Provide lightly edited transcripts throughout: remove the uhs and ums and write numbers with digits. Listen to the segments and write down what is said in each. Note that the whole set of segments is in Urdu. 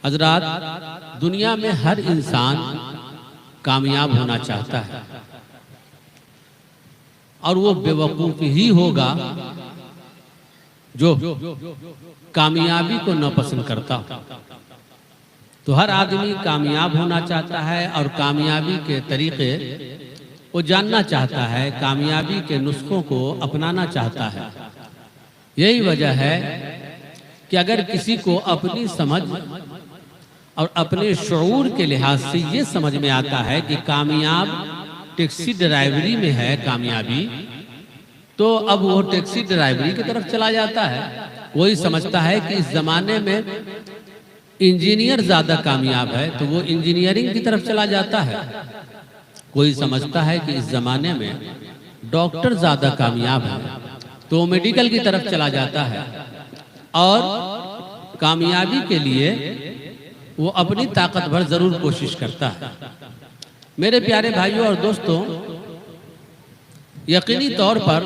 حضرات، دنیا میں ہر انسان کامیاب ہونا چاہتا ہے اور وہ بے وقوف ہی ہوگا جو کامیابی کو ناپسند کرتا ہو۔ تو ہر آدمی کامیاب ہونا چاہتا ہے اور کامیابی کے طریقے وہ جاننا چاہتا ہے، کامیابی کے نسخوں کو اپنانا چاہتا ہے۔ یہی وجہ ہے کہ اگر کسی کو اپنی سمجھ اور اپنے شعور کے لحاظ سے یہ سمجھ میں آتا ہے کہ کامیاب ٹیکسی ڈرائیوری میں ہے کامیابی، تو اب وہ ٹیکسی ڈرائیوری کی طرف چلا جاتا ہے۔ وہی سمجھتا ہے کہ اس زمانے میں انجینئر زیادہ کامیاب ہے تو وہ انجینئرنگ کی طرف چلا جاتا ہے۔ کوئی سمجھتا ہے کہ اس زمانے میں ڈاکٹر زیادہ کامیاب ہے تو وہ میڈیکل کی طرف چلا جاتا ہے، اور کامیابی کے لیے وہ اپنی طاقت بھر ضرور کوشش کرتا ہے۔ میرے پیارے بھائیوں اور دوستوں، یقینی طور پر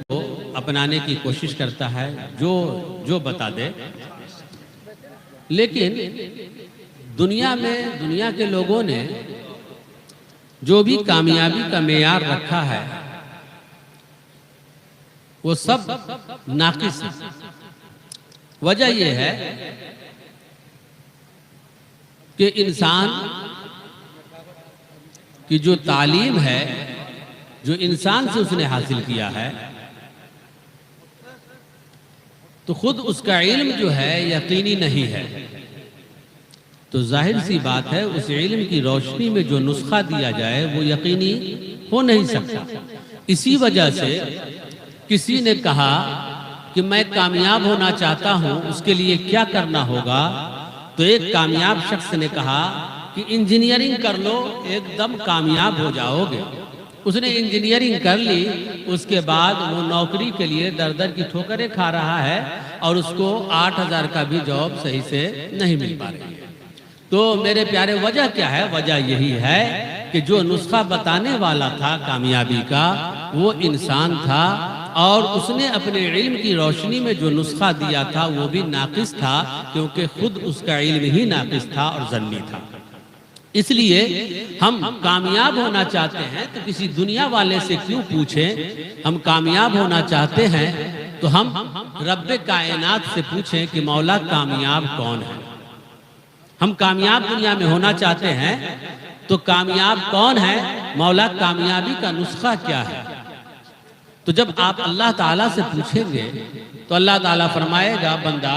وہ اپنانے کی کوشش کرتا ہے جو بتا دے، لیکن دنیا کے لوگوں نے جو بھی کامیابی کا معیار رکھا ہے وہ سب ناقص ہے۔ وجہ یہ ہے کہ انسان کی جو تعلیم ہے، جو انسان سے اس نے حاصل کیا ہے، تو خود اس کا علم جو ہے یقینی نہیں ہے، تو ظاہر سی بات ہے اس علم کی روشنی میں جو نسخہ دیا جائے وہ یقینی ہو نہیں سکتا۔ اسی وجہ سے کسی نے کہا کہ میں کامیاب ہونا چاہتا ہوں، اس کے لیے کیا کرنا ہوگا؟ تو ایک کامیاب شخص نے کہا کہ انجینئرنگ کر لو، ایک دم کامیاب ہو جاؤ گے۔ اس نے انجینئرنگ کر لی، اس کے بعد وہ نوکری کے لیے در در کی ٹھوکریں کھا رہا ہے اور اس کو 8,000 کا بھی جاب صحیح سے نہیں مل پا رہی ہے۔ تو میرے پیارے، وجہ کیا ہے؟ وجہ یہی ہے کہ جو نسخہ بتانے والا تھا کامیابی کا وہ انسان تھا، اور اس نے اپنے علم کی روشنی میں جو نسخہ دیا تھا وہ بھی ناقص تھا، کیونکہ خود اس کا علم ہی ناقص تھا اور ظنی تھا۔ اس لیے ہم کامیاب ہونا چاہتے ہیں تو کسی دنیا والے سے کیوں پوچھیں؟ ہم کامیاب ہونا چاہتے ہیں تو ہم رب کائنات سے پوچھیں کہ مولا کامیاب کون ہے؟ ہم کامیاب دنیا میں ہونا چاہتے ہیں تو کامیاب کون ہے؟ مولا کامیابی کا نسخہ کیا ہے؟ تو جب آپ اللہ تعالیٰ سے پوچھیں گے تو اللہ تعالیٰ فرمائے گا، بندہ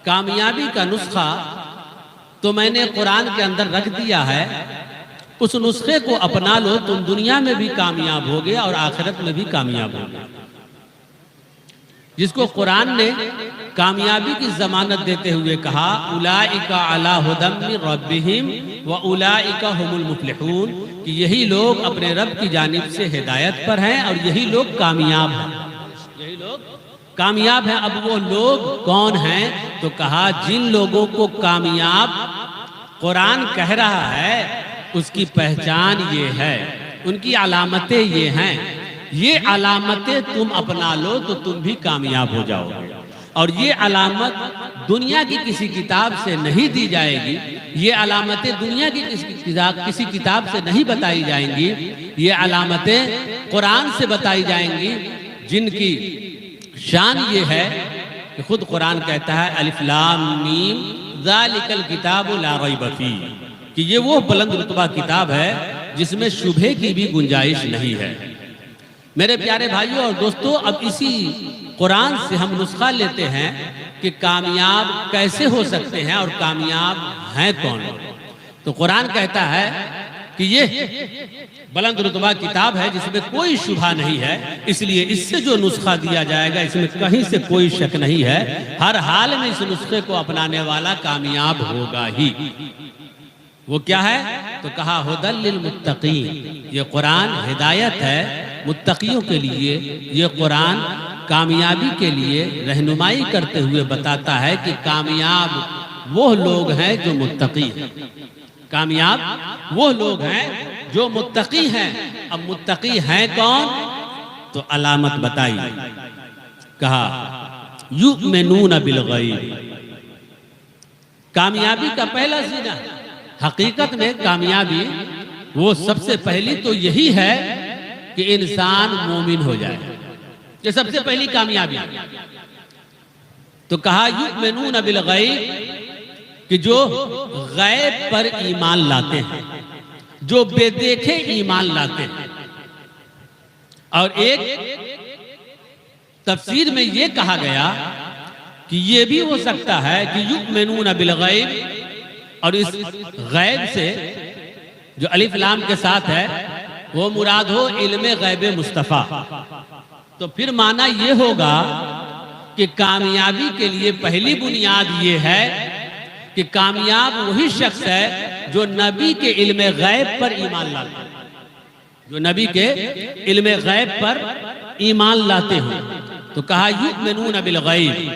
کامیابی کا نسخہ تو میں نے قرآن کے اندر رکھ دیا ہے، اس نسخے کو اپنا لو، تم دنیا میں بھی کامیاب ہوگے اور آخرت میں بھی کامیاب ہوگے۔ جس کو قرآن نے کامیابی کی ضمانت دیتے ہوئے کہا، اولئک علی ھدی من ربہم واولئک ھم المفلحون، کہ یہی لوگ اپنے رب کی جانب سے ہدایت پر ہیں اور یہی لوگ کامیاب ہیں۔ یہی لوگ کامیاب ہیں۔ اب وہ لوگ کون ہیں؟ تو کہا جن لوگوں کو کامیاب قرآن کہہ رہا ہے اس کی پہچان یہ ہے، ان کی علامتیں یہ ہیں، یہ علامتیں تم اپنا لو تو تم بھی کامیاب ہو جاؤ گے۔ اور یہ علامت دنیا کی کسی کتاب سے نہیں دی جائے گی، یہ علامتیں دنیا کی کسی کتاب سے نہیں بتائی جائیں گی، یہ علامتیں قرآن سے بتائی جائیں گی، جن کی شان یہ ہے کہ خود قرآن کہتا ہے الف لام میم ذالک الکتاب لا ریب فیہ، کہ یہ وہ بلند رتبہ کتاب ہے جس میں شبہے کی بھی گنجائش نہیں ہے۔ میرے پیارے بھائیوں اور دوستوں، اب اسی قرآن سے ہم نسخہ لیتے ہیں کہ کامیاب کیسے ہو سکتے ہیں اور کامیاب ہیں کون؟ تو قرآن کہتا ہے کہ یہ بلند رتبہ کتاب ہے جس میں کوئی شبہ نہیں ہے، اس لیے اس سے جو نسخہ دیا جائے گا اس میں کہیں سے کوئی شک نہیں ہے، ہر حال میں اس نسخے کو اپنانے والا کامیاب ہوگا ہی۔ وہ کیا ہے؟ تو کہا ھدی للمتقین، یہ قرآن ہدایت ہے متقیوں کے لیے، یہ قرآن کامیابی کے لیے رہنمائی کرتے ہوئے بتاتا ہے کہ کامیاب وہ لوگ ہیں جو متقی ہیں، کامیاب وہ لوگ ہیں جو متقی ہیں۔ اب متقی ہیں کون؟ تو علامت بتائی، کہا یؤمنون بالغیب، کامیابی کا پہلا زینہ ہے۔ حقیقت میں کامیابی وہ سب سے پہلی تو یہی ہے کہ انسان مومن ہو جائے، یہ سب سے پہلی کامیابی ہے۔ تو کہا یؤمنون بالغیب کہ جو غیب پر ایمان لاتے ہیں، جو بے دیکھے ایمان لاتے ہیں۔ اور ایک تفسیر میں یہ کہا گیا کہ یہ بھی ہو سکتا ہے کہ یؤمنون بالغیب، اور اس غیب سے جو الف لام کے ساتھ ہے وہ مراد ہو علم غیب مصطفیٰ، تو پھر معنی یہ ہوگا کہ کامیابی کے لیے پہلی بنیاد یہ ہے کہ کامیاب وہی شخص ہے جو نبی کے علم غیب پر ایمان لاتا ہے، جو نبی کے علم غیب پر ایمان لاتے ہیں۔ تو کہا یؤمنون بالغیب،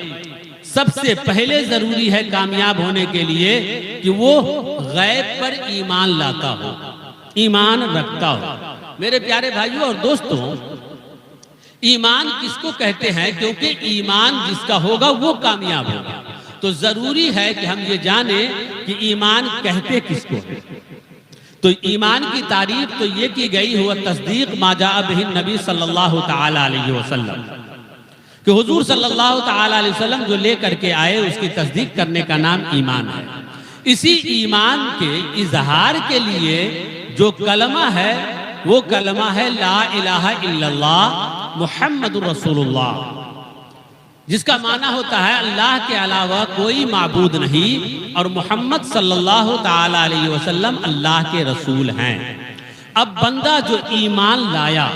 سب سے پہلے ضروری ہے کامیاب ہونے کے لیے کہ وہ غیب پر ایمان لاتا ہو، ایمان رکھتا ہو۔ میرے پیارے بھائیوں اور دوستوں، ایمان کس کو کہتے ہیں؟ کیونکہ ایمان جس کا ہوگا وہ کامیاب ہوگا، تو ضروری ہے کہ ہم یہ جانیں کہ ایمان کہتے کس کو ہیں۔ تو ایمان کی تعریف تو یہ کی گئی ہوا تصدیق ما جاء بہ النبی صلی اللہ تعالی علیہ وسلم، کہ حضور صلی اللہ تعالی علیہ وسلم جو لے کر کے آئے اس کی تصدیق کرنے کا نام ایمان ہے۔ اسی ایمان کے اظہار کے لیے جو کلمہ ہے وہ کلمہ ہے لا الہ الا اللہ محمد رسول اللہ، جس کا معنی ہوتا ہے اللہ کے علاوہ کوئی معبود نہیں اور محمد صلی اللہ تعالی علیہ وسلم اللہ کے رسول ہیں۔ اب بندہ جو ایمان لایا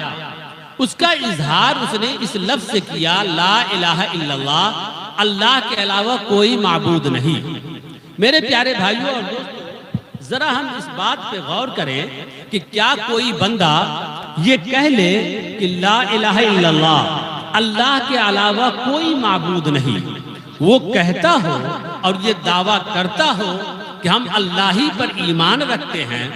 اس کا اظہار اس نے اس لفظ سے کیا لا الہ الا اللہ، اللہ کے علاوہ کوئی معبود نہیں۔ میرے پیارے بھائیوں اور دوستوں، ذرا ہم اس بات پہ غور کریں کہ کیا کوئی بندہ یہ کہہ لے کہ لا الہ الا اللہ، اللہ کے علاوہ کوئی معبود نہیں، وہ کہتا ہو اور یہ دعویٰ کرتا ہو کہ ہم اللہ ہی پر ایمان رکھتے ہیں،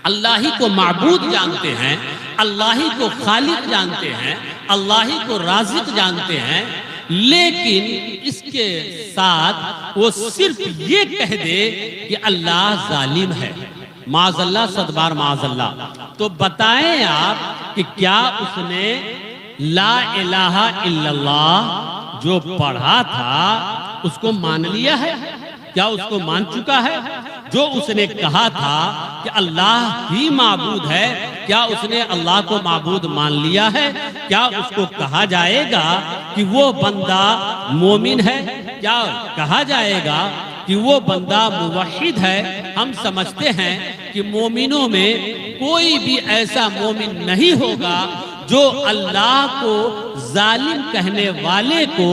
اللہ ہی کو معبود جانتے ہیں، اللہ ہی کو خالق جانتے ہیں، اللہ ہی کو رازق جانتے ہیں، لیکن اس کے ساتھ وہ صرف یہ کہہ دے کہ اللہ ظالم ہے، معاذ اللہ، صد بار معاذ اللہ، تو بتائیں آپ کہ کیا اس نے لا الہ الا اللہ جو پڑھا تھا اس کو مان لیا ہے؟ کیا اس کو مان چکا ہے؟ جو اس نے کہا تھا کہ اللہ ہی معبود ہے، کیا اس نے اللہ کو معبود مان لیا ہے؟ کیا اس کو کہا جائے گا کہ وہ بندہ مومن ہے؟ کیا کہا جائے گا کہ وہ بندہ موحد ہے؟ ہم سمجھتے ہیں کہ مومنوں میں کوئی بھی ایسا مومن نہیں ہوگا جو اللہ کو ظالم کہنے والے کو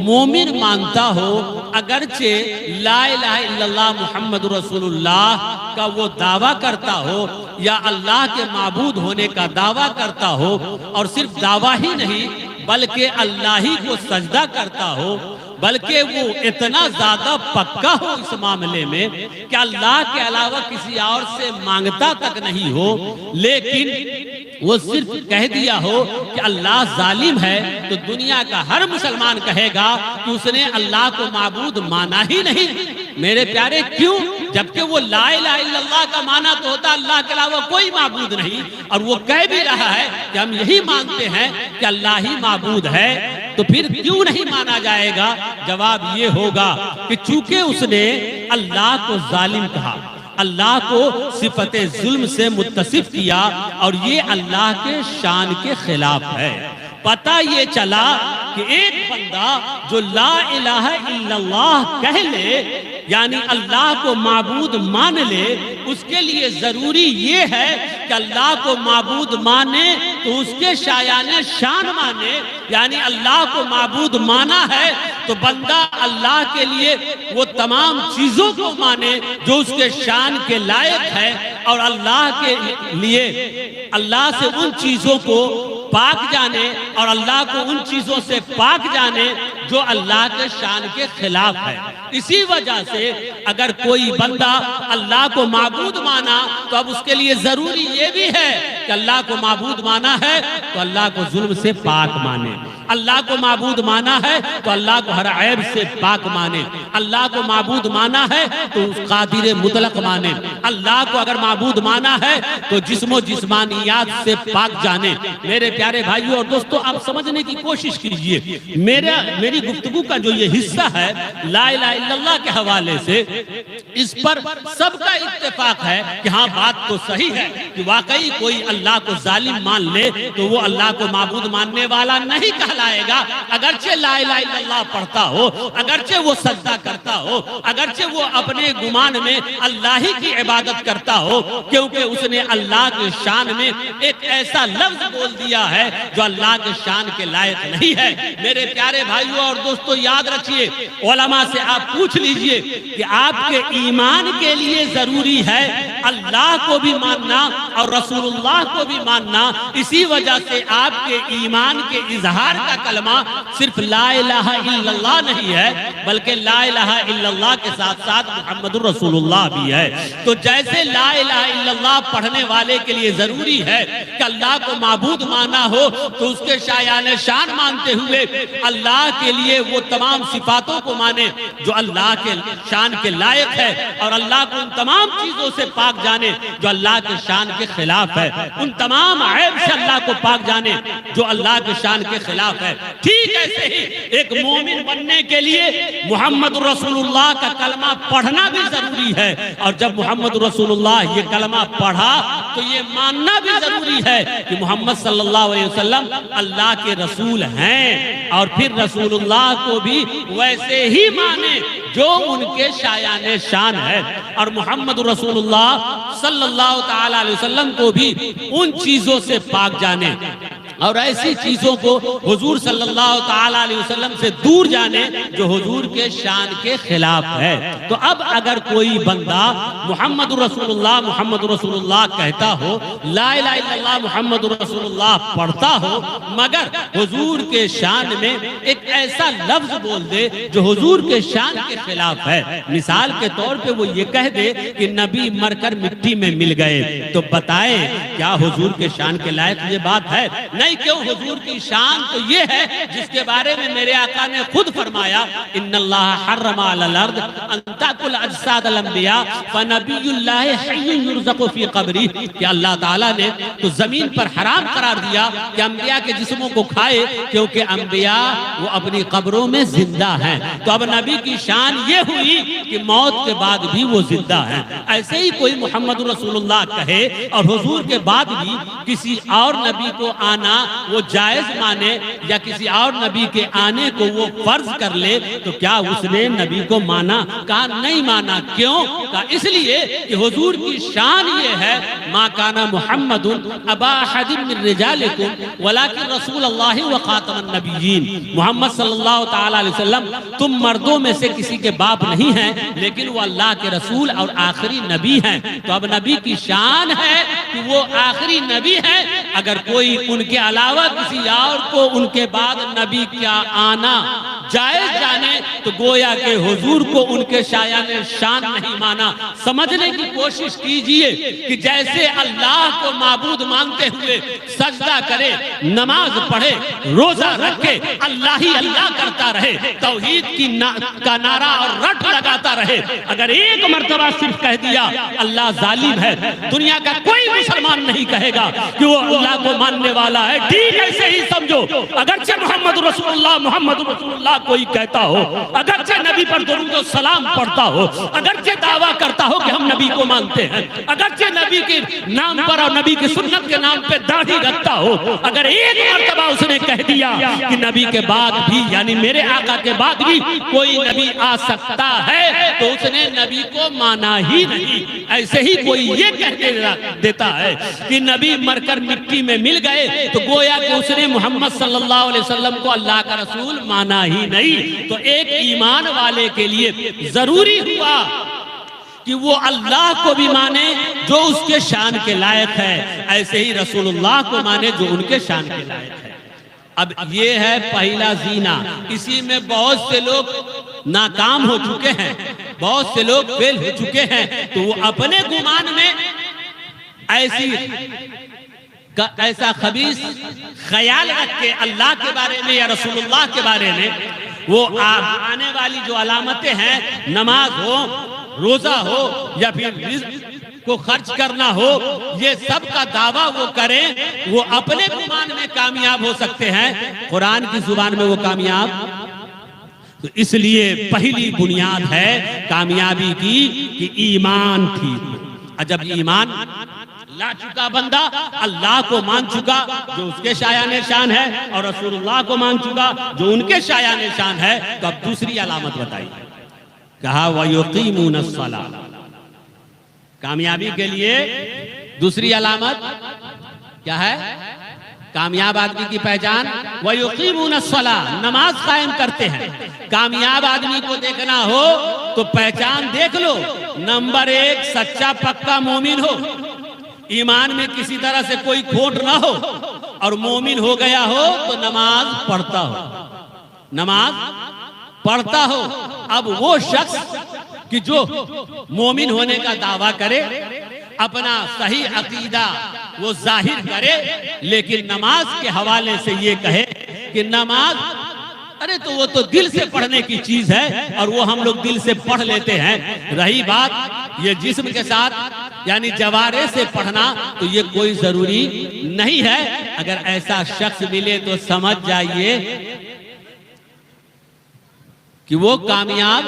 مومن مانتا ہو، اگرچہ لا الہ الا اللہ محمد رسول اللہ کا وہ دعویٰ کرتا ہو یا اللہ کے معبود ہونے کا دعویٰ کرتا ہو، اور صرف دعویٰ ہی نہیں بلکہ اللہ ہی کو سجدہ کرتا ہو، بلکہ وہ اتنا زیادہ پکا ہو اس معاملے میں کہ اللہ کے علاوہ کسی اور سے مانگتا تک نہیں ہو، لیکن وہ صرف کہہ دیا ہو کہ اللہ ظالم ہے، تو دنیا کا ہر مسلمان کہے گا کہ اس نے اللہ کو معبود مانا ہی نہیں۔ میرے پیارے، کیوں؟ جبکہ وہ لا الہ الا اللہ کا معنی تو ہوتا اللہ کے علاوہ کوئی معبود نہیں، اور وہ کہہ بھی رہا ہے کہ ہم یہی مانتے ہیں کہ اللہ ہی معبود ہے، تو پھر کیوں نہیں مانا جائے گا؟ جواب یہ ہوگا کہ چونکہ اس نے اللہ کو ظالم کہا، اللہ کو صفت ظلم سے متصف کیا، اور یہ اللہ کے شان کے خلاف ہے۔ پتہ یہ چلا کہ ایک بندہ جو لا الہ الا اللہ کہہ لے، یعنی اللہ کو معبود مان لے، اس کے لیے ضروری یہ ہے کہ اللہ کو معبود مانے تو اس کے شایان شان مانے، یعنی اللہ کو معبود مانا ہے تو بندہ اللہ کے لیے وہ تمام چیزوں کو مانے جو اس کے شان کے لائق ہے، اور اللہ کے لیے اللہ سے ان چیزوں کو پاک جانے اور اللہ کو ان چیزوں سے پاک جانے جو اللہ کے شان کے خلاف ہے۔ اسی وجہ سے اگر کوئی بندہ اللہ کو معبود مانا تو اب اس کے لیے ضروری یہ بھی ہے کہ اللہ کو معبود مانا ہے تو اللہ کو ظلم سے پاک مانے، اللہ کو معبود مانا ہے تو اللہ کو ہر عیب سے پاک مانے، اللہ کو معبود مانا ہے تو اس قادر مطلق مانے، اللہ کو اگر معبود مانا ہے تو جسم و جسمانیات سے پاک جانے۔ میرے پیارے بھائیوں اور دوستو، آپ سمجھنے کی کوشش کیجئے، میری گفتگو کا جو یہ حصہ ہے لا الہ الا اللہ کے حوالے سے، اس پر سب کا اتفاق ہے کہ ہاں بات تو صحیح ہے کہ واقعی کوئی اللہ کو ظالم مان لے تو وہ اللہ کو معبود ماننے والا نہیں کہلائے گا، اگرچہ لا الہ الا اللہ پڑھتا ہو، اگرچہ وہ سجدہ کرتا ہو، اگرچہ وہ اپنے گمان میں اللہ ہی کی عبادت کرتا ہو، کیونکہ اس نے اللہ کے شان میں ایک ایسا لفظ بول دیا ہے جو اللہ کے شان کے لائق نہیں ہے۔ میرے پیارے بھائیوں اور دوستو، یاد رکھیے، علماء سے آپ پوچھ لیجئے کہ آپ کے ایمان کے لیے ضروری ہے اللہ کو بھی ماننا اور رسول اللہ کو بھی ماننا۔ اسی وجہ سے آپ کے ایمان کے اظہار کا کلمہ صرف لا الہ الا اللہ نہیں ہے، بلکہ لا الہ الا اللہ کے ساتھ ساتھ محمد الرسول اللہ بھی ہے۔ تو جیسے لا الہ الا اللہ پڑھنے والے کے لیے ضروری ہے کہ اللہ کو معبود مانا ہو تو اس کے شایان شان مانتے ہوئے اللہ کے لیے وہ تمام صفاتوں کو مانے جو اللہ کے شان کے لائق ہے، اور اللہ کو ان تمام چیزوں سے پاک جانے جو اللہ کے شان کے خلاف ہے، ان تمام عیب سے اللہ کو پاک جانے جو اللہ کے شان کے خلاف ہے۔ ٹھیک ایسے ہی ایک مومن بننے کے لیے محمد رسول اللہ کا کلمہ پڑھنا بھی ضروری ہے، اور جب محمد رسول اللہ یہ کلمہ پڑھا تو یہ ماننا بھی ضروری ہے کہ محمد صلی اللہ علیہ وسلم اللہ کے رسول ہیں، اور پھر رسول اللہ کو بھی ویسے ہی مانے جو ان کے شایان شان ہے، اور محمد رسول اللہ صلی اللہ تعالی علیہ وسلم کو بھی ان چیزوں سے پاک جانے اور ایسی چیزوں کو حضور صلی اللہ تعالی علیہ وسلم سے دور جانے جو حضور کے شان کے خلاف ہے۔ تو اب اگر کوئی بندہ محمد رسول اللہ کہتا ہو، لا الہ الا اللہ محمد رسول اللہ پڑھتا ہو، مگر حضور کے شان میں ایک ایسا لفظ بول دے جو حضور کے شان کے خلاف ہے، مثال کے طور پہ وہ یہ کہہ دے کہ نبی مر کر مٹی میں مل گئے، تو بتائیں کیا حضور کے شان کے لائق یہ بات ہے؟ نہیں، کیوں؟ حضور کی شان تو یہ ہے جس کے بارے میں میرے آقا نے خود فرمایا، ان اللہ حرم علی الارض ان تاکل اجساد الانبیاء فنبی اللہ حی یرزق فی قبری، کہ اللہ تعالیٰ نے تو زمین پر حرام قرار دیا کہ انبیاء کے جسموں کو کھائے، کیونکہ انبیاء وہ اپنی قبروں میں زندہ ہیں۔ تو اب نبی کی شان یہ ہوئی کہ موت کے بعد بھی وہ زندہ ہیں۔ ایسے ہی کوئی محمد رسول اللہ کہے اور حضور کے بعد بھی کسی اور نبی کو آنا وہ جائز مانے یا کسی اور نبی کے آنے کو وہ فرض کر لے، تو کیا اس نے نبی کو مانا؟ کہا نہیں مانا۔ کیوں؟ کہا اس لیے کہ حضور کی شان یہ ہے، ما کان محمد ابا احد من رجالکم ولکن رسول اللہ وخاتم النبیین، محمد صلی اللہ تعالی علیہ وسلم تم مردوں میں سے کسی کے باپ نہیں ہیں، لیکن وہ اللہ کے رسول اور آخری نبی ہیں۔ تو اب نبی کی شان ہے کہ وہ آخری نبی ہے، اگر کوئی ان کے علاوہ کسی اور کو ان کے بعد نبی کا آنا جائز جانے تو گویا کہ حضور کو ان کے شایان شان نہیں مانا۔ سمجھنے کی کوشش کیجئے کہ جیسے اللہ کو معبود مانتے ہوئے سجدہ کرے، نماز پڑھے، روزہ رکھے، اللہ ہی اللہ کرتا رہے، توحید کا نعرہ اور رٹ لگاتا رہے، اگر ایک مرتبہ صرف کہہ دیا اللہ ظالم ہے، دنیا کا کوئی مسلمان نہیں کہے گا کہ وہ اللہ کو ماننے والا ہے۔ ٹھیک ایسے ہی سمجھو، اگرچہ محمد رسول اللہ کوئی کہتا ہو، اگرچہ نبی پر درود و سلام پڑھتا ہو، اگرچہ دعویٰ کرتا ہو کہ ہم نبی کو مانتے ہیں، اگرچہ نبی کے نام پر اور نبی کی سنت کے نام پہ داڑھی رکھتا ہو، اگر ایک مرتبہ اس نے کہہ دیا کہ نبی کے بعد بھی، یعنی میرے آقا کے بعد بھی کوئی نبی آ سکتا ہے، تو اس نے نبی کو مانا ہی نہیں۔ ایسے ہی کوئی یہ کہہ دیتا ہے کہ نبی مر کر مٹی میں مل گئے، تو گویا کہ اس نے محمد صلی اللہ علیہ وسلم کو اللہ کا رسول مانا ہی نہیں۔ تو ایک ایمان والے کے لیے ضروری ہوا کہ وہ اللہ کو بھی مانے جو اس کے شان کے لائق ہے، ایسے ہی رسول اللہ کو مانے جو ان کے شان کے لائق ہے۔ اب یہ ہے پہلا زینہ، اسی میں بہت سے لوگ ناکام ہو چکے ہیں، بہت سے لوگ فیل ہو چکے ہیں، تو وہ اپنے گمان میں ایسی ایسا خبیث خیال رکھ کے اللہ کے بارے میں یا رسول اللہ کے بارے میں، وہ آنے والی جو علامتیں ہیں، نماز ہو، روزہ ہو، یا پھر رزق کو خرچ کرنا ہو، یہ سب کا دعویٰ وہ کریں، وہ اپنے گمان میں کامیاب ہو سکتے ہیں، قرآن کی زبان میں وہ کامیاب۔ تو اس لیے پہلی بنیاد ہے کامیابی کی کہ ایمان ٹھیک ہو۔ جب ایمان لا چکا بندہ، اللہ کو مان چکا جو اس کے شایان شان ہے، اور رسول اللہ کو مان چکا جو ان کے شایان شان ہے، تو اب دوسری علامت بتائی، کہا وَيُقِيمُونَ الصَّلَاةَ۔ کامیابی کے لیے دوسری علامت کیا ہے؟ کامیاب آدمی کی پہچان وَيُقِيمُونَ الصَّلَاةَ، نماز قائم کرتے ہیں۔ کامیاب آدمی کو دیکھنا ہو تو پہچان دیکھ لو، نمبر 1 سچا پکا مومن ہو، ایمان میں کسی طرح سے کوئی کھوٹ نہ ہو، اور مومن ہو گیا ہو تو نماز پڑھتا ہو، نماز پڑھتا ہو۔ اب وہ شخص کہ جو مومن ہونے کا دعویٰ کرے، اپنا صحیح عقیدہ وہ ظاہر کرے، لیکن نماز کے حوالے سے یہ کہے کہ نماز، ارے تو وہ تو دل سے پڑھنے کی چیز ہے، اور وہ ہم لوگ دل سے پڑھ لیتے ہیں۔ رہی بات یہ جسم کے ساتھ یعنی جوارے سے پڑھنا، تو یہ کوئی ضروری نہیں ہے۔ اگر ایسا شخص ملے تو سمجھ جائیے کہ وہ کامیاب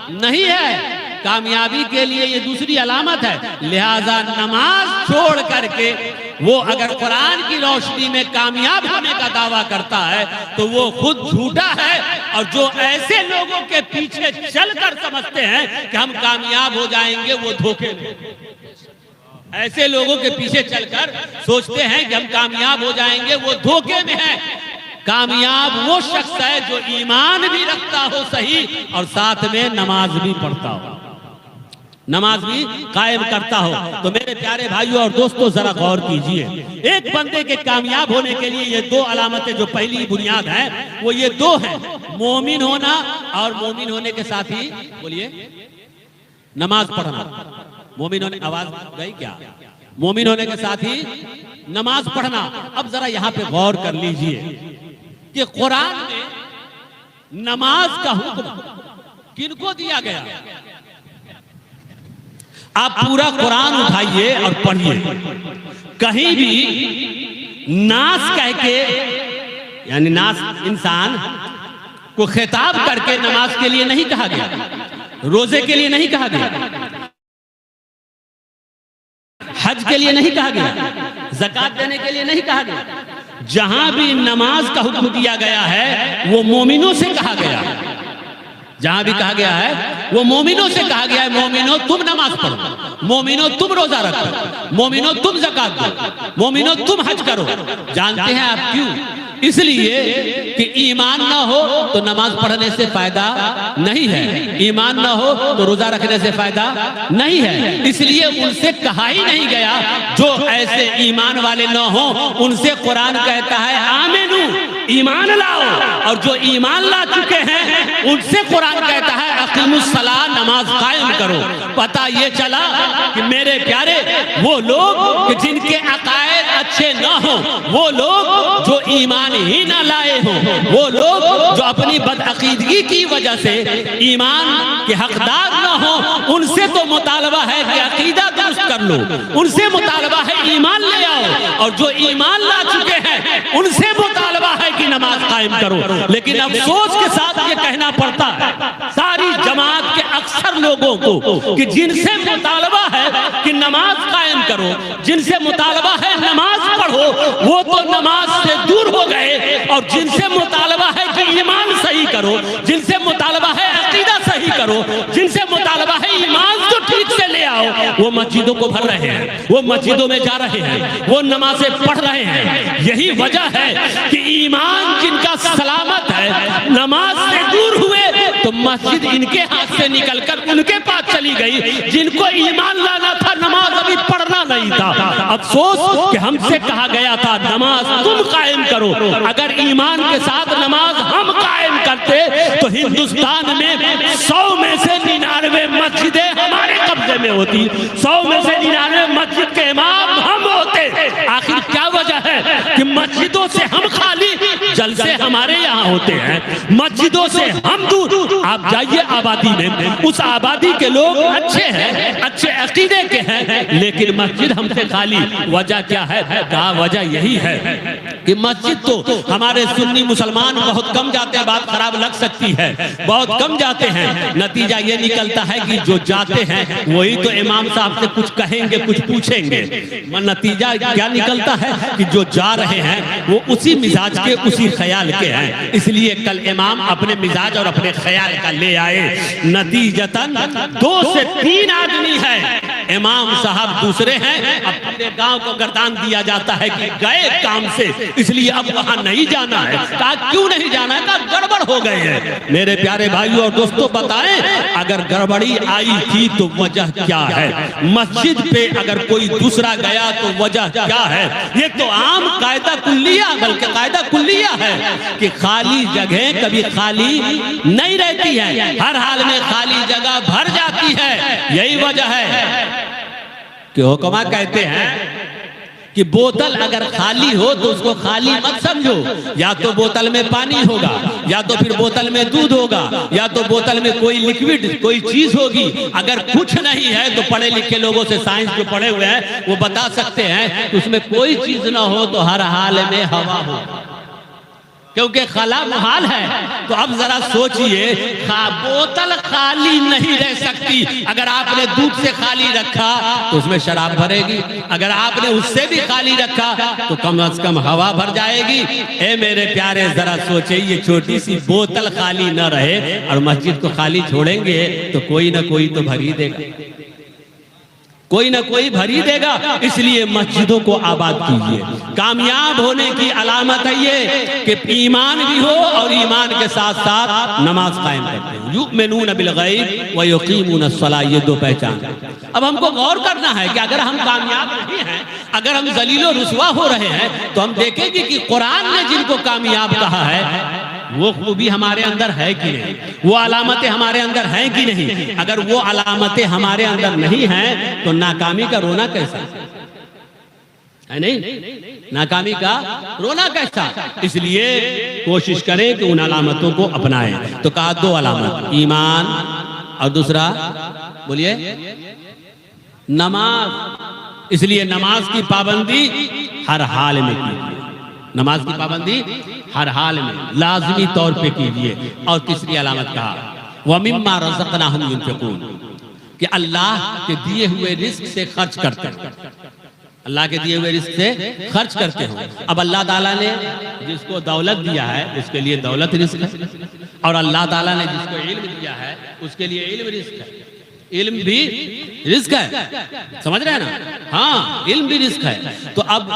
نہیں ہے۔ کامیابی کے لیے یہ دوسری علامت ہے۔ لہذا نماز چھوڑ کر کے وہ اگر قرآن کی روشنی میں کامیاب ہونے کا دعویٰ کرتا ہے تو وہ خود جھوٹا ہے، اور جو ایسے لوگوں کے پیچھے چل کر سمجھتے ہیں کہ ہم کامیاب ہو جائیں گے، وہ دھوکے میں، ایسے لوگوں کے پیچھے چل کر سوچتے ہیں کہ ہم کامیاب ہو جائیں گے، وہ دھوکے میں ہیں۔ کامیاب وہ شخص ہے جو ایمان بھی رکھتا ہو صحیح، اور ساتھ میں نماز بھی پڑھتا ہو، نماز بھی قائم کرتا ہو۔ تو میرے پیارے بھائیوں اور دوستوں، ذرا غور کیجئے، ایک بندے کے کامیاب ہونے کے لیے یہ دو علامتیں جو پہلی بنیاد ہیں، وہ یہ دو ہیں، مومن ہونا، اور مومن ہونے کے ساتھ ہی بولیے نماز پڑھنا۔ مومن ہونے، آواز گئی کیا؟ مومن ہونے کے ساتھ ہی نماز پڑھنا۔ اب ذرا یہاں پہ غور کر لیجئے کہ قرآن میں نماز کا حکم کن کو دیا گیا؟ آپ پورا قرآن اٹھائیے اور پڑھیے، کہیں بھی ناس کہہ کے، یعنی ناس انسان کو خطاب کر کے نماز کے لیے نہیں کہا گیا، روزے کے لیے نہیں کہا گیا، حج کے لیے نہیں کہا گیا، زکوٰۃ دینے کے لیے نہیں کہا گیا۔ جہاں بھی نماز کا حکم دیا گیا ہے وہ مومنوں سے کہا گیا ہے، جہاں بھی کہا گیا ہے وہ مومنوں سے کہا گیا ہے۔ مومنوں تم نماز پڑھو، مومنوں تم روزہ رکھو، مومنوں تم زکوٰۃ دو، مومنوں تم حج کرو۔ جانتے ہیں آپ کیوں؟ اس لیے کہ ایمان نہ ہو تو نماز پڑھنے سے فائدہ نہیں ہے، ایمان نہ ہو تو روزہ رکھنے سے فائدہ نہیں ہے۔ اس لیے ان سے کہا ہی نہیں گیا، جو ایسے ایمان والے نہ ہوں ان سے قرآن کہتا ہے آمنو، ایمان لاؤ، اور جو ایمان لا چکے ہیں ان سے قرآن کہتا ہے اقیموا الصلاۃ، نماز قائم کرو۔ پتہ یہ چلا کہ میرے پیارے، وہ لوگ کہ جن کے عقائد اچھے نہ ہوں، وہ لوگ جو ایمان ہی نہ لائے ہوں، وہ لوگ جو اپنی بدعقیدگی کی وجہ سے ایمان کے حقدار نہ ہوں، ان سے تو مطالبہ ہے کہ عقیدہ درست کر لو، ان سے مطالبہ ہے ایمان لے آؤ، اور جو ایمان لا چکے ہیں ان سے مطالبہ ہے کہ نماز قائم کرو۔ لیکن افسوس کے ساتھ یہ کہنا پڑتا ہے ساری جماعت کے اکثر لوگوں کو کہ جن سے مطالبہ ہے کہ نماز قائم کرو، جن سے مطالبہ ہے نماز پڑھو، وہ تو نماز سے دور ہو گئے، اور جن سے مطالبہ ہے کہ ایمان صحیح کرو، جن سے مطالبہ ہے عقیدہ صحیح کرو، جن سے مطالبہ ہے ایمان تو ٹھیک سے لے آؤ، وہ مسجدوں کو بھر رہے ہیں، وہ مسجدوں میں جا رہے ہیں، وہ نمازیں پڑھ رہے ہیں۔ یہی وجہ ہے کہ ایمان جن کا سلامت ہے نماز سے دور ہوئے تو مسجد ان کے ہاتھ سے نکل کر ان کے پاس چلی گئی، جن کو ایمان لانا تھا نماز ابھی پڑھنا نہیں تھا۔ افسوس کہ ہم سے کہا گیا تھا نماز تم قائم کرو، اگر ایمان کے ساتھ نماز ہم قائم کرتے تو ہندوستان میں 100 میں سے 99 مسجدیں ہمارے قبضے میں ہوتی، 100 میں سے 99 مسجد کے امام ہم ہوتے۔ آخر کیا وجہ مسجدوں سے ہم خالی، جلسے ہمارے یہاں ہوتے ہیں، مسجدوں سے ہم دور۔ آپ جائیے آبادی میں، اس آبادی کے لوگ اچھے ہیں، اچھے عقیدے کے ہیں، لیکن مسجد ہم سے خالی۔ وجہ کیا ہے؟ کہا وجہ یہی ہے کہ مسجد تو ہمارے سنی مسلمان بہت کم جاتے ہیں، بات خراب لگ سکتی ہے، بہت کم جاتے ہیں، نتیجہ یہ نکلتا ہے کہ جو جاتے ہیں وہی تو امام صاحب سے کچھ کہیں گے، کچھ پوچھیں گے۔ نتیجہ کیا نکلتا ہے کہ جو جا رہے ہیں وہ اسی مزاج کے، اسی خیال کے ہیں۔ اس لیے کل امام اپنے مزاج اور اپنے خیال کا لے آئے، نتیجتاً 2 سے 3 آدمی ہے، امام صاحب دوسرے ہیں۔ اب پورے گاؤں کو گردان دیا جاتا ہے کہ گئے کام سے، اس لیے اب وہاں نہیں جانا ہے۔ کہا کیوں نہیں جانا ہے؟ کہا گڑبڑ ہو گئے ہیں۔ میرے پیارے بھائیوں اور دوستوں بتائیں، اگر گڑبڑی آئی تھی تو وجہ کیا ہے؟ مسجد پہ اگر کوئی دوسرا گیا تو وجہ کیا ہے؟ یہ تو عام قاعدہ کلیہ، بلکہ قاعدہ کلیہ ہے کہ خالی جگہیں کبھی خالی نہیں رہتی ہیں، ہر حال میں خالی جگہ بھر جاتی ہے۔ یہی وجہ ہے کہ حکما کہتے ہیں کہ بوتل اگر خالی ہو تو اس کو خالی مت سمجھو، یا تو بوتل میں پانی ہوگا، یا تو پھر بوتل میں دودھ ہوگا، یا تو بوتل میں کوئی لیکوڈ کوئی چیز ہوگی۔ اگر کچھ نہیں ہے تو پڑھے لکھے لوگوں سے، سائنس جو پڑھے ہوئے ہیں وہ بتا سکتے ہیں کہ اس میں کوئی چیز نہ ہو تو ہر حال میں ہوا ہو، کیونکہ خلا محال ہے۔ تو اب ذرا سوچئے، بوتل خالی نہیں رہ سکتی۔ اگر آپ نے دودھ سے خالی رکھا تو اس میں شراب بھرے گی، اگر آپ نے اس سے بھی خالی رکھا تو کم از کم ہوا بھر جائے گی۔ اے میرے پیارے ذرا سوچئے، یہ چھوٹی سی بوتل خالی نہ رہے اور مسجد کو خالی چھوڑیں گے تو کوئی نہ کوئی تو بھر ہی دے گا، کوئی نہ کوئی بھر ہی دے گا۔ اس لیے مسجدوں کو آباد کیجئے۔ کامیاب ہونے کی علامت ہے یہ کہ ایمان بھی ہو اور ایمان کے ساتھ ساتھ نماز قائم کرتے ہیں۔ یؤمنون بالغیب ویقیمون الصلاۃ، یہ 2 پہچان۔ اب ہم کو غور کرنا ہے کہ اگر ہم کامیاب نہیں ہیں، اگر ہم ذلیل و رسوا ہو رہے ہیں، تو ہم دیکھیں گے کہ قرآن نے جن کو کامیاب کہا ہے وہ خوبی ہمارے اندر ہے کہ نہیں، وہ علامتیں ہمارے اندر ہیں کہ نہیں۔ اگر وہ علامتیں ہمارے اندر نہیں ہیں تو ناکامی کا رونا کیسا ہے؟ نہیں، ناکامی کا رونا کیسا؟ اس لیے کوشش کریں کہ ان علامتوں کو اپنائیں۔ تو کہا 2 علامت، ایمان اور دوسرا بولیے نماز۔ اس لیے نماز کی پابندی ہر حال میں کیجیے، نماز کی پابندی ہر حال میں لازمی طور پہ کیجیے۔ اور تیسری علامت کہا وَمِمَّا رَزَقْنَاهُمْ يُنْفِقُونَ، کہ اللہ کے دیے ہوئے رزق سے خرچ کرتے ہیں، اللہ کے دیے ہوئے رزق سے خرچ کرتے ہوں۔ اب اللہ تعالیٰ نے جس کو دولت دیا ہے اس کے لیے دولت رزق ہے، اور اللہ تعالیٰ نے جس کو علم دیا ہے اس کے لیے علم رزق ہے۔ علم بھی رزق ہے، سمجھ رہے ہیں نا؟ ہاں، علم بھی رزق ہے۔ تو اب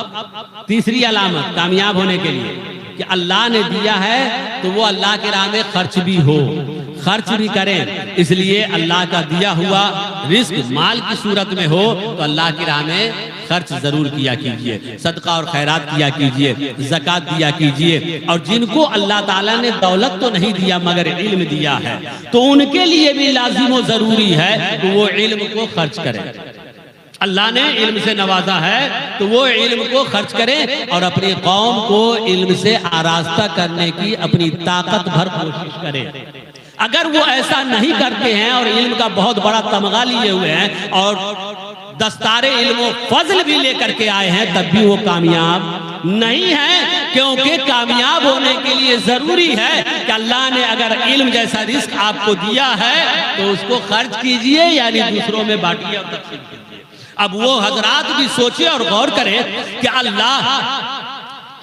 تیسری علامت کامیاب ہونے کے لیے کہ اللہ نے دیا ہے تو وہ اللہ کے راہ میں خرچ بھی ہو، خرچ بھی کریں۔ اس لیے اللہ کا دیا ہوا رزق مال کی صورت میں ہو تو اللہ کی راہ میں خرچ ضرور کیا کیجئے، صدقہ اور خیرات کیا کیجئے، زکوٰۃ دیا کیجئے۔ اور جن کو اللہ تعالیٰ نے دولت تو نہیں دیا مگر علم دیا ہے تو ان کے لیے بھی لازم و ضروری ہے کہ وہ علم کو خرچ کریں۔ اللہ نے علم سے نوازا ہے تو وہ علم کو خرچ کریں اور اپنی قوم کو علم سے آراستہ کرنے کی اپنی طاقت بھر کوشش کریں۔ اگر وہ ایسا نہیں کرتے ہیں اور علم کا بہت بڑا تمغہ لیے ہوئے ہیں اور دستار علم و فضل بھی لے کر کے آئے ہیں، تب بھی وہ کامیاب نہیں ہے، کیونکہ کامیاب ہونے کے لیے ضروری ہے کہ اللہ نے اگر علم جیسا رزق آپ کو دیا ہے تو اس کو خرچ کیجئے، یعنی دوسروں میں بانٹیے اور تقسیم کیجئے۔ اب وہ حضرات بھی سوچیں اور غور کریں کہ اللہ،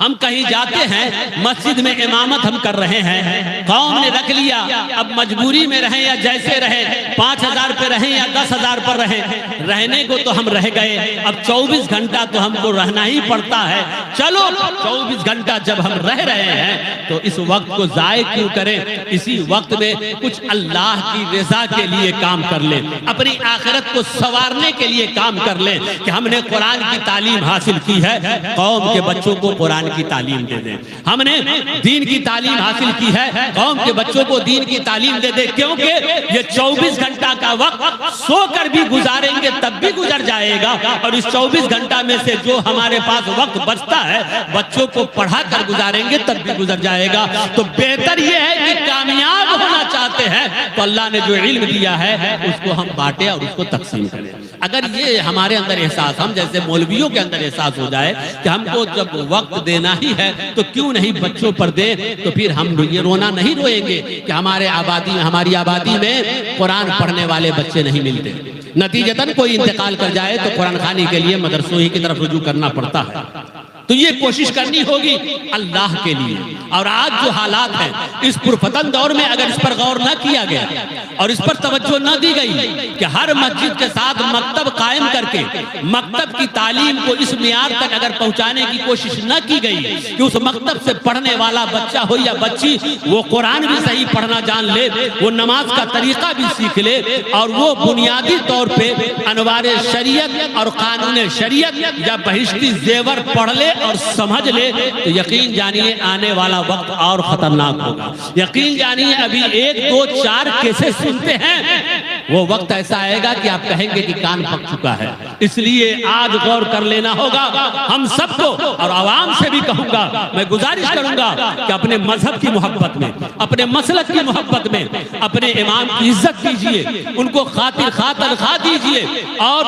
ہم کہیں جاتے ہیں مسجد میں امامت ہم کر رہے ہیں، قوم نے رکھ لیا، اب مجبوری میں رہیں یا جیسے رہیں، 5000 پہ رہیں یا 10,000 پر رہیں، رہنے کو تو ہم رہ گئے، اب 24 گھنٹہ تو ہم کو رہنا ہی پڑتا ہے۔ چلو 24 گھنٹہ جب ہم رہ رہے ہیں تو اس وقت کو ضائع کیوں کریں؟ اسی وقت میں کچھ اللہ کی رضا کے لیے کام کر لیں، اپنی آخرت کو سنوارنے کے لیے کام کر لیں کہ ہم نے قرآن کی تعلیم حاصل کی ہے، قوم کے بچوں کو قرآن قرآن کی تعلیم دے دیں. ہم نے دین کی تعلیم حاصل کی ہے, قوم کے بچوں کو دین کی تعلیم دے دیں, کیونکہ یہ 24 گھنٹہ کا وقت سو کر بھی گزاریں گے تب بھی گزر جائے گا, اور اس 24 گھنٹہ میں سے جو ہمارے پاس وقت بچتا ہے بچوں کو پڑھا کر گزاریں گے تب بھی گزر جائے گا. تو بہتر یہ ہے کہ کامیاب ہونا چاہتے ہیں تو اللہ نے جو علم دیا ہے اس کو ہم بانٹیں اور اس کو تقسیم کریں. اگر یہ ہمارے اندر احساس, ہم جیسے مولویوں کے اندر احساس ہو جائے کہ ہم کو جب وقت دینا ہی ہے تو کیوں نہیں بچوں پر دیں, تو پھر ہم یہ رونا نہیں روئیں گے کہ ہماری آبادی میں قرآن پڑھنے والے بچے نہیں ملتے. نتیجتاً کوئی انتقال کر جائے تو قرآن خوانی کے لیے مدرسوں ہی کی طرف رجوع کرنا پڑتا ہے. تو یہ کوشش کرنی ہوگی اللہ کے لیے. اور آج جو حالات ہیں اس پرفتن دور میں اگر اس پر غور نہ کیا گیا اور اس پر توجہ نہ دی گئی کہ ہر مسجد کے ساتھ مکتب قائم کر کے مکتب کی تعلیم کو اس معیار تک اگر پہنچانے کی کوشش نہ کی گئی کہ اس مکتب سے پڑھنے والا بچہ ہو یا بچی وہ قرآن بھی صحیح پڑھنا جان لے, وہ نماز کا طریقہ بھی سیکھ لے, اور وہ بنیادی طور پہ انوار شریعت اور قانون شریعت یا بہشتی زیور پڑھ لے اور سمجھ لے, تو یقین جانیے آنے والا وقت اور خطرناک ہوگا. یقین جانیے ابھی 1 2 4 کیسے سنتے ہیں, وہ وقت ایسا آئے گا کہ آپ کہیں گے کہ کان پک چکا ہے. اس لیے آج غور کر لینا ہوگا ہم سب کو, اور عوام سے بھی کہوں گا, میں گزارش کروں گا کہ اپنے مذہب کی محبت میں, اپنے مسلک کی محبت میں اپنے امام کی عزت کیجئے, ان کو خاطر خواہ دیجئے اور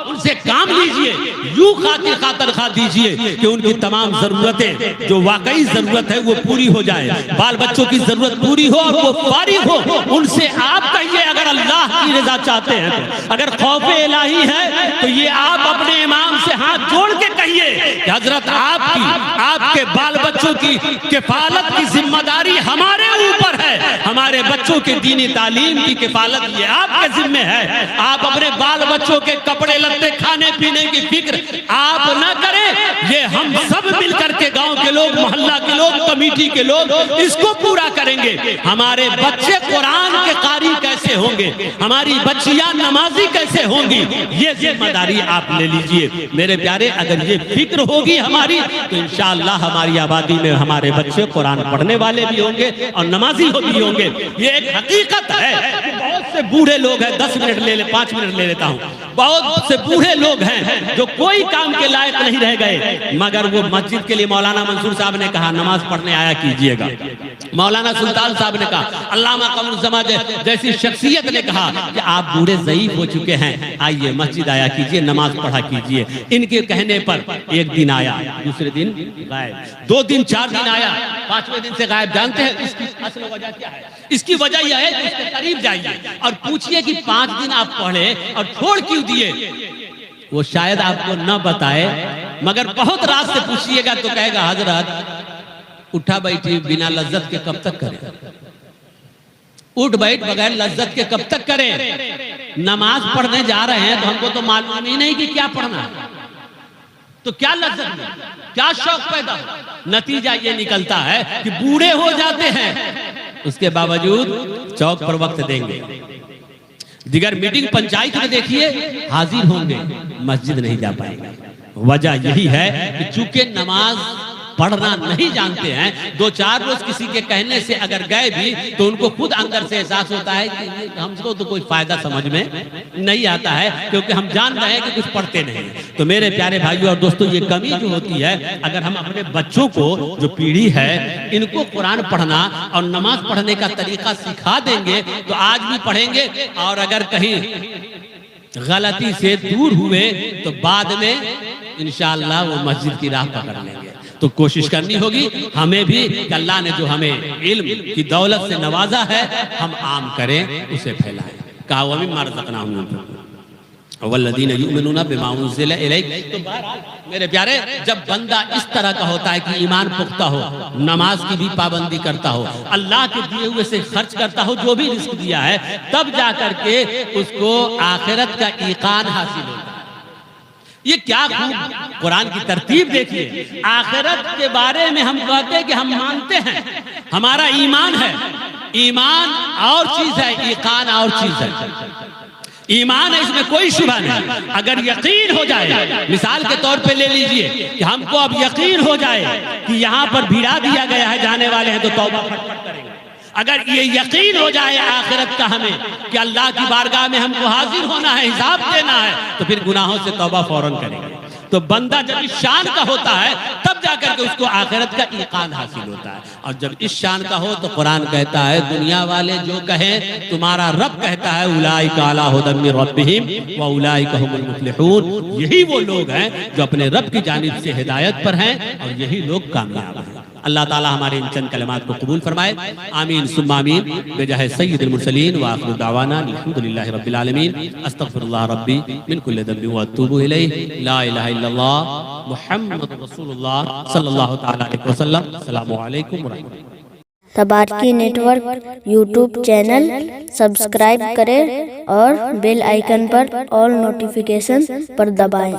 ان سے کام لیجئے. یوں خاطر خواہ دیجئے کہ ان کی تمام ضرورتیں جو واقعی ضرورت ہے وہ پوری ہو جائے, بال بچوں کی ضرورت پوری ہو اور وہ فارغ ہو. ان سے آپ کہیے اگر اللہ کی رضا چاہتے ہیں, اگر خوف الہی ہے تو یہ آپ اپنے امام سے ہاتھ جوڑ کے کہیے کہ حضرت آپ کے بال بچوں کی کفالت کی ذمہ داری ہمارے اوپر ہے, ہمارے بچوں کے دینی تعلیم کی کفالت یہ آپ کے ذمہ ہے. آپ اپنے بال بچوں کے کپڑے لتے کھانے پینے کی فکر آپ نہ کریں, یہ ہم سب مل کر کے گاؤں کے لوگ, محلہ کے لوگ, کمیٹی کے لوگ اس کو پورا کریں گے. ہمارے بچے قرآن کے قاری کیسے ہوں گے, ہماری بچیاں نمازی کیسے ہوں گی, یہ ذمہ داری آپ لے لیجئے. میرے پیارے, اگر یہ فکر ہوگی ہماری تو انشاءاللہ ہماری آبادی میں ہمارے بچے قرآن پڑھنے والے بھی ہوں گے اور نمازی بھی ہوں گے. یہ ایک حقیقت ہے. بہت سے بوڑھے لوگ ہیں, 10 منٹ لے لے, 5 منٹ لے لیتا ہوں, بہت سے بوڑھے لوگ ہیں جو کوئی کام کے لائق نہیں رہ گئے, مگر وہ مسجد کے لیے مولانا منصور صاحب نے کہا نماز پڑھنے آیا کیجئے گا. مولانا سلطان صاحب نے کہا, علامہ قمر الزمان جیسی شخصیت نے کہا کہ آپ بوڑھے ضعیف ہو چکے ہیں, آئیے مسجد آیا کیجئے, نماز پڑھا کیجئے. ان کے کہنے پر ایک دن آیا, دوسرے دن غائب, 2 دن 4 دن آیا, 5ویں دن سے غائب. جانتے ہیں اس کی اصل وجہ کیا ہے؟ اس کی وجہ یہ ہے کہ اس کے قریب جائیے اور پوچھئے کہ 5 دن آپ پڑھے اور چھوڑ کیوں دیے. وہ شاید آپ کو نہ بتائے, مگر بہت راز سے پوچھئے گا تو کہے گا حضرت اٹھا بیٹھی بنا لذت کے کب تک کریں, اٹھ بیٹھ بغیر لذت کے کب تک کریں. نماز پڑھنے جا رہے ہیں تو ہم کو تو معلوم ہی نہیں کہ کیا پڑھنا ہے, تو کیا لذت میں, کیا شوق پیدا ہو. نتیجہ یہ نکلتا ہے کہ بوڑھے ہو جاتے ہیں, اس کے باوجود چوک پر وقت دیں گے, دیگر میٹنگ پنچایت میں دیکھیے حاضر ہوں گے, مسجد نہیں جا پائیں گے. وجہ یہی ہے کہ چونکہ نماز پڑھنا نہیں جانتے ہیں, 2-4 روز کسی کے کہنے سے اگر گئے بھی تو ان کو خود اندر سے احساس ہوتا ہے کہ ہم کو تو کوئی فائدہ سمجھ میں نہیں آتا ہے, کیونکہ ہم جان رہے ہیں کہ کچھ پڑھتے نہیں. تو میرے پیارے بھائیوں اور دوستوں, یہ کمی جو ہوتی ہے, اگر ہم اپنے بچوں کو, جو پیڑھی ہے, ان کو قرآن پڑھنا اور نماز پڑھنے کا طریقہ سکھا دیں گے تو آج بھی پڑھیں گے, اور اگر کہیں غلطی سے دور ہوئے تو بعد میں انشاءاللہ وہ مسجد کی راہ پکڑ لیں گے. تو کوشش کرنی ہوگی ہمیں بھی کہ اللہ نے جو ہمیں علم کی دولت سے نوازا ہے ہم عام کریں, اسے پھیلائیں. کہا وَمِمَّا رَزَقْنَاهُمْ يُنْفِقُونَ وَالَّذِينَ يُؤْمِنُونَ بِمَا أُنزِلَ إِلَيْكَ. تو بہرحال میرے پیارے, جب بندہ اس طرح کا ہوتا ہے کہ ایمان پختہ ہو, نماز کی بھی پابندی کرتا ہو, اللہ کے دیے ہوئے سے خرچ کرتا ہو جو بھی رزق دیا ہے, تب جا کر کے اس کو آخرت کا ایقان حاصل ہوگا. یہ کیا خوب قرآن کی ترتیب دیکھیے. آخرت کے بارے میں ہم کہتے ہیں کہ ہم مانتے ہیں, ہمارا ایمان ہے, ایمان اور چیز ہے, ایقان اور چیز ہے. ایمان ہے، اس میں کوئی شبہ نہیں۔ اگر یقین ہو جائے، مثال کے طور پہ لے لیجئے کہ ہم کو اب یقین ہو جائے کہ یہاں پر بھیڑا دیا گیا ہے، جانے والے ہیں، تو توبہ پھٹ پھٹ کریں گے۔ اگر یہ یقین ہو جائے آخرت کا ہمیں کہ اللہ کی بارگاہ میں ہم کو حاضر ہونا ہے، حساب دینا ہے، تو پھر گناہوں سے توبہ فوراً کریں گے۔ تو بندہ جب اس شان کا ہوتا ہے تب جا کر کے اس کو آخرت کا ایقان حاصل ہوتا ہے، اور جب اس شان کا ہو تو قرآن کہتا ہے دنیا والے جو کہیں تمہارا رب کہتا ہے اولئک علی ھدی من ربہم واولئک ھم المفلحون، یہی وہ لوگ ہیں جو اپنے رب کی جانب سے ہدایت پر ہیں، اور یہی لوگ کامیاب ہیں۔ اللہ تعالی ہمارے ان چند کلمات کو قبول فرمائے، آمین ثم آمین، بجاہ سید المرسلین وآخر دعوانا الحمدللہ رب العالمین، استغفر اللہ ربی من کل ذنب واتوب الیہ، لا الہ الا اللہ محمد رسول اللہ صلی اللہ تعالی علیہ وسلم۔ السلام علیکم ورحمۃ اللہ۔ تبارکی network YouTube channel subscribe کریں اور بیل آئیکن پر آل نوٹیفیکیشن پر دبائیں۔